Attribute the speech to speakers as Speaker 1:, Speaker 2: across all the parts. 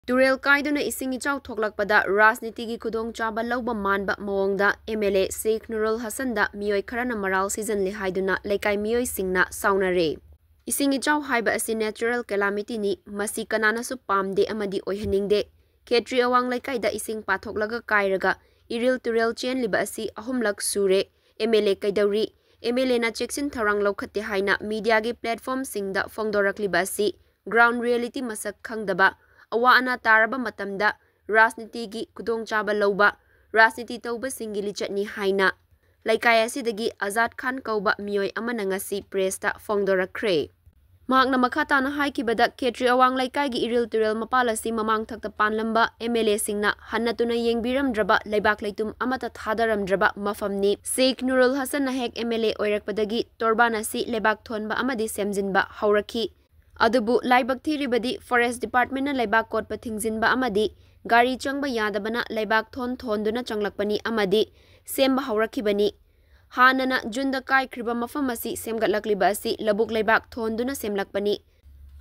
Speaker 1: Turel kaiduna ising ichaw thoklakpada Rajniti gi khudong chaba lawba manba mawongda MLA Sheikh Nurul Hassan da miyoi kharana maral season li haiduna laikai miyoi singna saunare. Ising ichaw haiba asi natural calamity ni masi kanana su pamde amadi oihaningde. Khetri awang laikai da ising pathoklaga kairaga iril turel chen liba asi ahumlak sure. MLA kaidauri MLA na cheksin tharang lawkhatte haina media gi platform singda fongdorakliba asi ground reality masak khangdaba awa ana taraba matamda Rajniti gi kudong chaba lawba Rajniti tawba singi lichatni haina laikai asidagi Azad Khan kauba miyoi amana ngasi presta fongdorakre. Mahakna makata na haikibada Khetri awang laikai gi iril turel mapalasi mamang thakta panlamba MLA singna hannatuna yengbiramdraba laibak leitum amata thadaramdraba mafamni Sheikh Nurul Hassan na hek MLA oirakpadagi torbana si laibak thonba amadi semjinba hauraki. Adubu laibak thiribadi Forest Department na laibak kotpa thingzinba amadi gari changba yadabana laibak thonduna changlakpani amadi semba haurakibani. Hanana junda kai kriba mafamasi semgatlakliba asi labuk laibak thonduna semlakpani.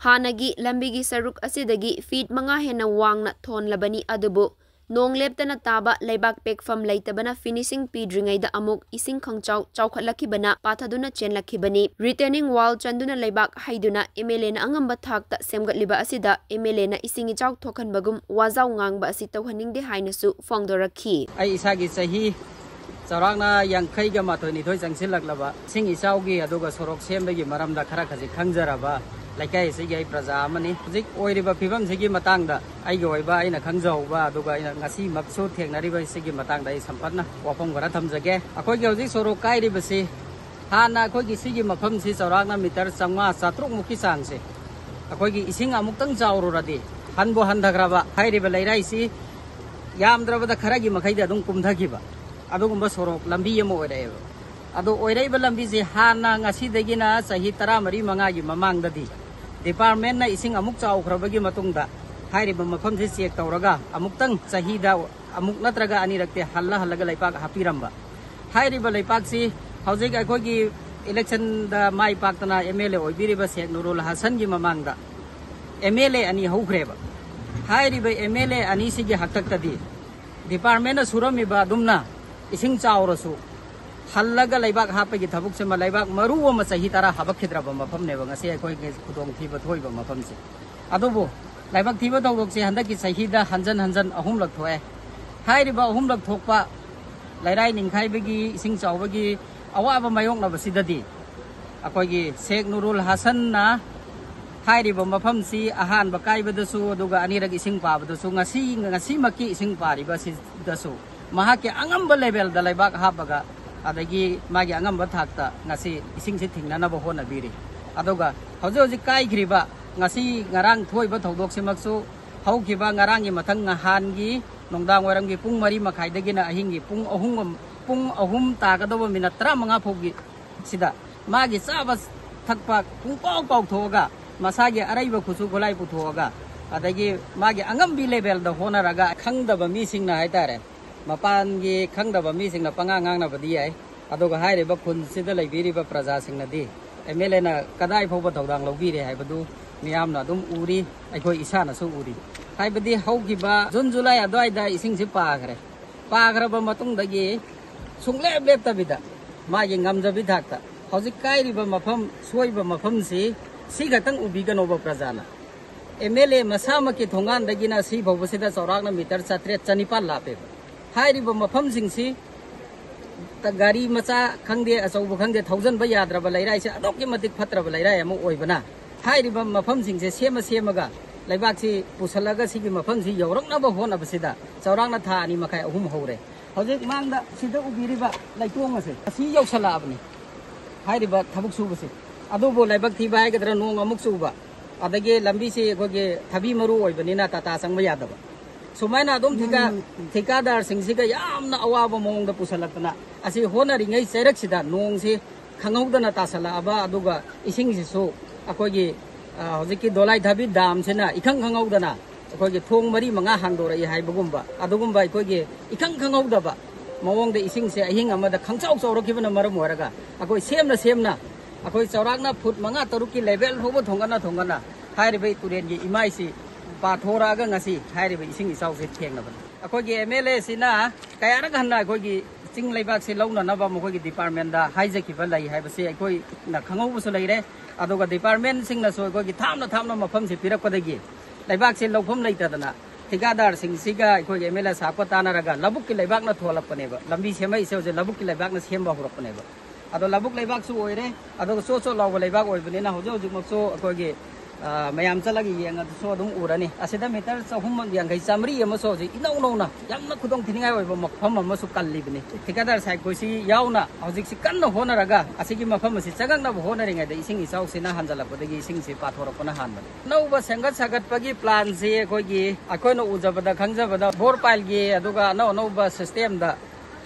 Speaker 1: Hanagi lambigi saruk asidagi feet mga hena wangna thonlabani adubu nong leptana taba laibak pekfam leitabana finishing pidringaida amuk ising khangchaw chawkhatlakibana pathaduna chenlakibani. Retaining wall chanduna laibak haiduna MLA na angamba thakta semgatliba asida MLA na ising ichaw thokhanbagum wazaw ngangba asi tawhaningde hainasu fongdorakhi.
Speaker 2: Ai isagi sahi Saurangna yang khaiga mathoni thoi changsilaklaba sing isaugi aduga sorok sembagi maramda khara khaji khangjaraba laikai sigai praja amani hujik oiriba phibam sigi matangda aiga oiba aina khangjauba aduga aina ngasi maksu thengnariba sigi matangda ai sampatna wafam gara thamjage akoigi hujik sorok kairiba si hana akoigi sigi mafam si saurangna meter 500 muki sangse akoigi ising amuktang jaururadi hanbo handagraba hairiba leirai si yamdrabada kharagi makhaida dum kumthagiba adugumba sorok lambi ama oiraiba adu oiraiba lambi je hana ngasidagina sahi 15 gi mamangdadi department na ising amuk chawkhrabagi matungda hairiba mafam se check tawraga amuktang sahida amuk natraga anirakte halaga laipak hapiramba hairiba laipak si hojik akogi election da mai paktana MLA oibiriba Sheikh Nurul Hassan gi mamangda MLA ani haukreba hairiba MLA ani sigi haktaktadi department na suramiba dumna ising chawrasu halaga laibak hapagi thabuk sema laibak maru ma sahi tara habak khidraba mafam neba ngase akoi ge khudong thiba thoiba mafam se adubu laibak thiba dawdok se handaki sahida hanjan ahum lak thoe hairiba ahum lak thokpa lairai ningkhai bagi ising chawbagi awaba mayong na basidadi akoi ge Sheikh Nurul Hassan na hairiba mafam si ahan bakai badasu aduga anirag ising pa badasu ngasi maki ising pariba si dasu mahake angamba level da laibak hapaga adagi magi angamba thakta ngasi ising se thingnana ba hona biri aduga hoje kai griba ngasi ngarang thoiba thodok semaksu haukiba ngarang gi mathang ngahan gi nongdang waram gi pung 3 makhai dagi na ahing gi pung ahum ta ka doba minat 35 phogi sida magi sabas thakpa pung pau thoga masagi araiba khusu golai puthoga adagi magi angambi level da hona raga khangdaba mi singna haitare mapan gi khangdaba mi singna pangangang na badi ai aduga hairiba khun sida leibiriba praja singna di MLA na kadai phoba tawdang lobire haibadu miyamna dum uri aikoi isana su uri haibadi haugiba June July adai da ising si pagraba matung dagi sungleb lep tabida magi ngamjabi thakta hojik kairiba mafam soiba mafam si sigatang ubiga noba prajana MLA masama ki thongan dagina si bhobasida chaurakna meter 7-4 lape hairiba mafam singsi gari macha khangde achauba khangde thousand ba yadraba leirai se adokki matik phatraba leirai amu oibana hairiba mafam singse semaga laibak si pusalaga sigi mafam si yaurakna ba hona basida chaurakna tha ani makai ahum hore hojik mangda sida ubiriba laitong ase asi yausala abni hairiba thabuk subase adubo laibak thiba haigadra nong amuk suba adage lambi se goge thabi maru oibanina tata sangma yadaba sumaina adum thikadar singsiga yamna awaba mongda pusalakna asi hona ringai serak sida nong se khangawdana tasala aba aduga ising se so akogi hojiki dolai thabi dam sena ikhang khangawdana akogi thong 4-5 hangdora I haibagumba adugumba akogi ikhang khangawdaba mawongda ising se ahing amada khangchau chawrakibana maram waraga akoi semna akoi chaurakna foot 5-6 ki level hobo thongana hairibai turen gi imai si पाथोरगा ngasi hairiba ising isau se thengnaban akogi MLA sina kayara ganna akogi ching leibak se launa na ba mokogi department da haijakiba lai haibase akoi na khangau bu lai re adoga department sing na so akogi thamna mafam se pirakpadagi leibak se lofam leitadana ठेकेदार सिंगा अखोई MLA साहब को तानारगा लबुक की लेबाक न थोलपनेब लंबी same से लबुक की लेबाक न सेमबा होरपनेब अदो लबुक लेबाक सु ओइरे अदो सो लाव लेबाक ओइबनेना होजो होजो मक्सो अखोगी मयाम चलगी येंग सो दुम उरनी असेदा मीटर 380 अमसो जे इनौ नौना यामना खुदों थिनिङाय ओइबो मफम अमसो कल्लिबने ठेकेदार साहब कोसी यावना हौजिक सि कन्न होनरगा असिगी मफम सि चगंगना होनरिङाय द इसिंग इसाउ सिना हानजलपदगी इसिंग सि पाथोरपना हानबन नौबा संगत सागतपगी प्लान से अखोगी अखोइनो उजबदा खंगजबदा बोर पाइलगी अदुगा नौबा सिस्टम दा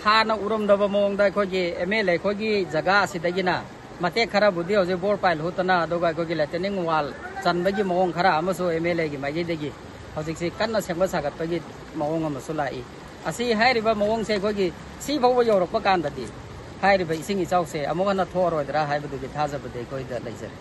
Speaker 2: हाना उरमदबा मोंगदा अखोगी MLA अखोगी जगह असिदगिना मते खरा बुद्धि होजे बोर पाइल होतना अदुगा अखोगी लेटनिंग वाल चनबगी मोंग खरा अमसो MLA गी माइदेगी हौजिक से कन्न सेंगबा सागतपगी मोंग अमसो लाई असि हाइरिबा मोंग से अखोगी सि फावबा यौरकपा कांददी हाइरिबा इसिंग इचाउ से अमोगना थोरोदरा हाइबदुगी थाजबदे अखोइदा लेजरे